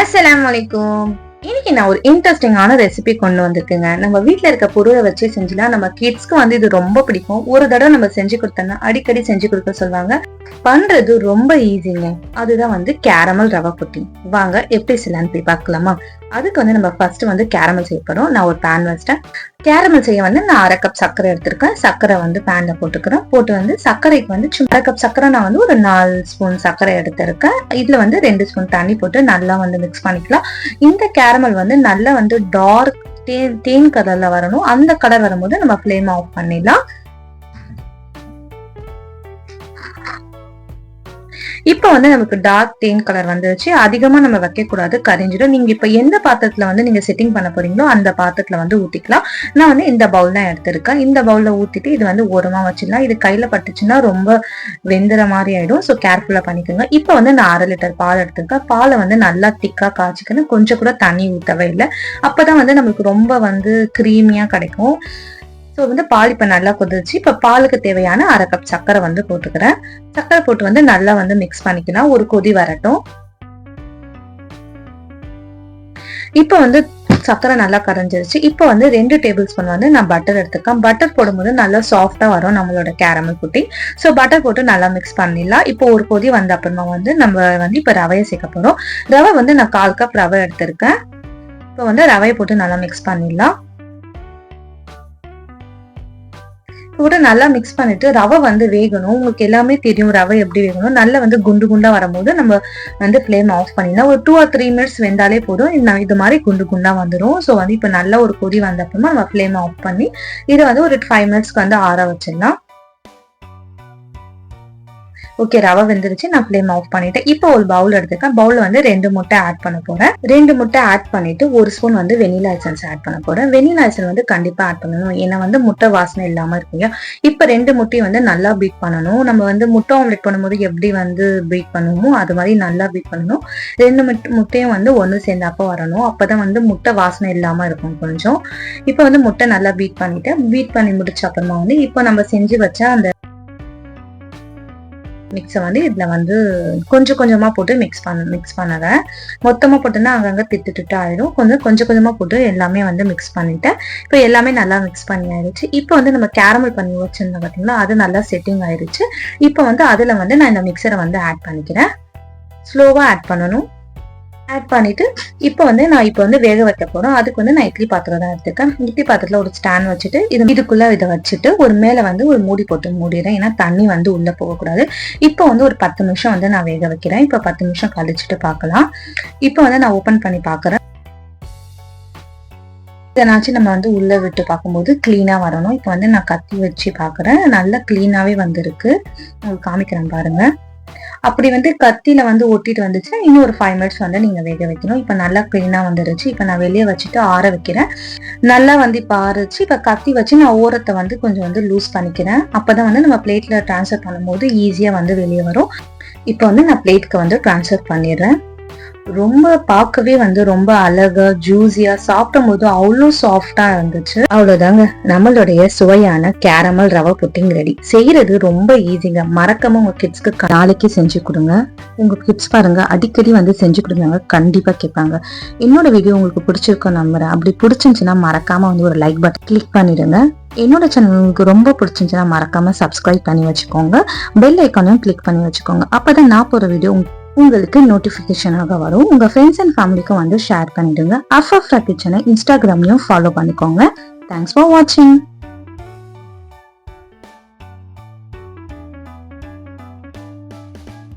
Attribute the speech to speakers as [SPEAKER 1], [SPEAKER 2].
[SPEAKER 1] அஸ்ஸலாமு அலைக்கும். இன்னைக்கு நான் ஒரு இன்ட்ரெஸ்டிங்கான ரெசிபி கொண்டு வந்திருக்கேங்க. நம்ம வீட்டுல இருக்க பொருளை வச்சு செஞ்சலாம். நம்ம கிட்ஸ்க்கு இது ரொம்ப பிடிக்கும். ஒரு தடவை நம்ம செஞ்சு கொடுத்தோம்னா அடிக்கடி செஞ்சு கொடுக்க சொல்லுவாங்க. பண்றது ரொம்ப ஈஸிங்க. அதுதான் கேரமல் ரவை புட்டிங். வாங்க எப்படி செய்யலான்னு போய் பார்க்கலாமா? அதுக்கு நம்ம ஃபர்ஸ்ட் கேரமல் செய்ய போறோம். நான் ஒரு பேன் வச்சிட்டேன். கேரமல் செய்ய நான் 1/2 கப் சர்க்கரை எடுத்திருக்கேன். சர்க்கரை பேன்ல போட்டுக்கிறேன். போட்டு சர்க்கரைக்கு சும்மா 1/2 கப் சர்க்கரை நான் ஒரு 4 ஸ்பூன் சர்க்கரை எடுத்திருக்கேன். இதுல 2 ஸ்பூன் தண்ணி போட்டு நல்லா மிக்ஸ் பண்ணிக்கலாம். இந்த கேரமல் நல்லா டார்க் தேன் கலர்ல வரணும். அந்த கலர் வரும்போது நம்ம ஃப்ளேம் ஆஃப் பண்ணிடலாம். இப்ப நமக்கு டார்க் தேன் கலர் வந்துருச்சு. அதிகமா நம்ம வைக்க கூடாது, கரிஞ்சிடும். நீங்க இப்ப எந்த பாத்திரத்துல நீங்க செட்டிங் பண்ண போறீங்களோ அந்த பாத்திரத்துல ஊத்திக்கலாம். நான் இந்த பவுல் தான் எடுத்திருக்கேன். இந்த பவுல்ல ஊத்திட்டு இது ஓரமா வச்சிடலாம். இது கையில பட்டுச்சுன்னா ரொம்ப வெந்துற மாதிரி ஆயிடும். சோ கேர்ஃபுல்லா பண்ணிக்கோங்க. இப்ப நான் 1/2 லிட்டர் பால் எடுத்திருக்கேன். பாலை நல்லா திக்கா காய்ச்சிக்கணும். கொஞ்சம் கூட தண்ணி ஊத்தவே இல்லை. அப்பதான் நமக்கு ரொம்ப கிரீமியா கிடைக்கும். ஸோ பால் இப்ப நல்லா கொதிச்சு. இப்ப பாலுக்கு தேவையான 1/2 கப் சர்க்கரை போட்டுக்கிறேன். சர்க்கரை போட்டு நல்லா மிக்ஸ் பண்ணிக்கலாம். ஒரு கொதி வரட்டும். இப்ப சர்க்கரை நல்லா கரைஞ்சிருச்சு. இப்ப 2 டேபிள் ஸ்பூன் நான் பட்டர் எடுத்துக்கேன். பட்டர் போடும்போது நல்லா சாஃப்டா வரும் நம்மளோட கேரமல் புட்டிங். ஸோ பட்டர் போட்டு நல்லா மிக்ஸ் பண்ணிடலாம். இப்போ ஒரு கொதி வந்த அப்புறமா நம்ம இப்ப ரவையை சேர்க்க போறோம். ரவை நான் 1/4 கப் ரவை எடுத்திருக்கேன். இப்போ ரவையை போட்டு நல்லா மிக்ஸ் பண்ணிடலாம். கூட நல்லா மிக்ஸ் பண்ணிட்டு ரவை வேகணும். உங்களுக்கு எல்லாமே தெரியும் ரவை எப்படி வேகணும். நல்லா குண்டு குண்டா வரும்போது நம்ம ஃப்ளேம் ஆஃப் பண்ணிடலாம். ஒரு 2 or 3 மினிட்ஸ் வெந்தாலே போதும். இது மாதிரி குண்டு குண்டா வந்துடும். ஸோ இப்ப நல்ல ஒரு கொதி வந்த அப்புறமா நம்ம ஃப்ளேம் ஆஃப் பண்ணி இதை ஒரு 5 மினிட்ஸ்க்கு ஆற வச்சிடலாம். ஓகே, ரவை வெந்துருச்சு. நான் ஃப்ளேம் ஆஃப் பண்ணிட்டேன். இப்போ ஒரு பவுல் எடுத்துக்கேன். பவுல்ல 2 முட்டை ஆட் பண்ண போறேன். 2 முட்டை ஆட் பண்ணிட்டு 1 ஸ்பூன் வெனிலா எசன்ஸ் ஆட் பண்ண போறேன். வெனிலா எசன்ஸ் கண்டிப்பா ஆட் பண்ணணும். ஏன்னா முட்டை வாசனை இல்லாம இருக்குங்க. இப்ப 2 முட்டையும் நல்லா பீட் பண்ணணும். நம்ம முட்டை ஆம்லெட் பண்ணும்போது எப்படி பீட் பண்ணுவோமோ அது மாதிரி நல்லா பீட் பண்ணணும். 2 முட்டையும் ஒண்ணு சேர்ந்தாப்ப வரணும். அப்பதான் முட்டை வாசனை இல்லாம இருக்கும் கொஞ்சம். இப்ப முட்டை நல்லா பீட் பண்ணிட்டேன். பீட் பண்ணி முடிச்ச அப்புறமா இப்ப நம்ம செஞ்சு வச்ச அந்த மிக்ஸை இதுல கொஞ்சம் கொஞ்சமா போட்டு மிக்ஸ் பண்ணறேன். மொத்தமா போட்டுன்னா அங்கங்க திட்டு ஆயிடும். கொஞ்சம் கொஞ்சமா போட்டு எல்லாமே மிக்ஸ் பண்ணிட்டேன். இப்ப எல்லாமே நல்லா மிக்ஸ் பண்ணி ஆயிடுச்சு. இப்ப நம்ம கேரமல் பண்ணி வச்சிருந்தோம் பாத்தீங்களா, அது நல்லா செட்டிங் ஆயிடுச்சு. இப்ப அதுல நான் இந்த மிக்சரை ஆட் பண்ணிக்கிறேன். ஸ்லோவா ஆட் பண்ணணும். ஆட் பண்ணிட்டு இப்ப நான் வேக வைக்க போறோம். அதுக்கு நான் இட்லி பாத்திரம் தான் எடுத்துக்கேன். இட்லி பாத்திரத்துல ஒரு ஸ்டாண்ட் வச்சுட்டு இதுக்குள்ள இதை வச்சுட்டு ஒரு மேல ஒரு மூடி போட்டு மூடிடுறேன். ஏன்னா தண்ணி உள்ள போகக்கூடாது. இப்ப ஒரு 10 நிமிஷம் நான் வேக வைக்கிறேன். இப்ப 10 நிமிஷம் கழிச்சுட்டு பார்க்கலாம். இப்ப நான் ஓபன் பண்ணி பாக்குறேன். இதனாச்சும் நம்ம உள்ள விட்டு பார்க்கும்போது கிளீனா வரணும். இப்ப நான் கத்தி வச்சு பாக்குறேன். நல்லா கிளீனாவே வந்திருக்கு. உங்களுக்கு காமிக்கிறேன் பாருங்க. அப்படி கத்தியில ஒட்டிட்டு வந்துச்சுன்னா இன்னும் ஒரு 5 மினிட்ஸ் நீங்க வேக வைக்கணும். இப்ப நல்லா கிளீனா வந்துருச்சு. இப்ப நான் வெளியே வச்சுட்டு ஆற வைக்கிறேன். நல்லா இப்ப ஆறுச்சு. இப்ப கத்தி வச்சு நான் ஓரத்தை கொஞ்சம் லூஸ் பண்ணிக்கிறேன். அப்பதான் நம்ம பிளேட்ல டிரான்ஸ்ஃபர் பண்ணும்போது ஈஸியா வெளியே வரும். இப்ப நான் பிளேட்க்கு டிரான்ஸ்ஃபர் பண்ணிடுறேன். ரொம்ப பார்க்கவே ரொம்ப அழகா ஜூசியா, சாப்பிடும் போது அவ்வளோ சாஃப்டா இருந்துச்சு. அவ்வளவுதாங்க, நம்மளுடைய சுவையான கேரமல் ரவை புட்டிங் ரெடி. செய்யறது ரொம்ப ஈஸிங்க. மறக்காம உங்க கிட்ஸ்க்கு நாளைக்கு செஞ்சு கொடுங்க. உங்க கிட்ஸ் பாருங்க அடிக்கடி செஞ்சு கொடுங்க, கண்டிப்பா கேட்பாங்க. என்னோட வீடியோ உங்களுக்கு பிடிச்சிருக்கும் நம்புறேன். அப்படி பிடிச்சிருந்துச்சுன்னா மறக்காம ஒரு லைக் பட்டன் கிளிக் பண்ணிடுங்க. என்னோட சேனல் உங்களுக்கு ரொம்ப பிடிச்சிருந்துச்சுன்னா மறக்காம சப்ஸ்கிரைப் பண்ணி வச்சுக்கோங்க. பெல் ஐக்கானையும் கிளிக் பண்ணி வச்சுக்கோங்க. அப்பதான் நான் போற வீடியோ உங்களுக்கு நோட்டிபிகேஷனாக வரும். உங்க ஃப்ரெண்ட்ஸ் அண்ட் ஃபேமிலிக்கும் ஷேர் பண்ணிடுங்க. அஃபா கிச்சனை இன்ஸ்டாகிராம்லயும் ஃபாலோ பண்ணிக்கோங்க. தேங்க்ஸ் ஃபார் வாட்சிங்.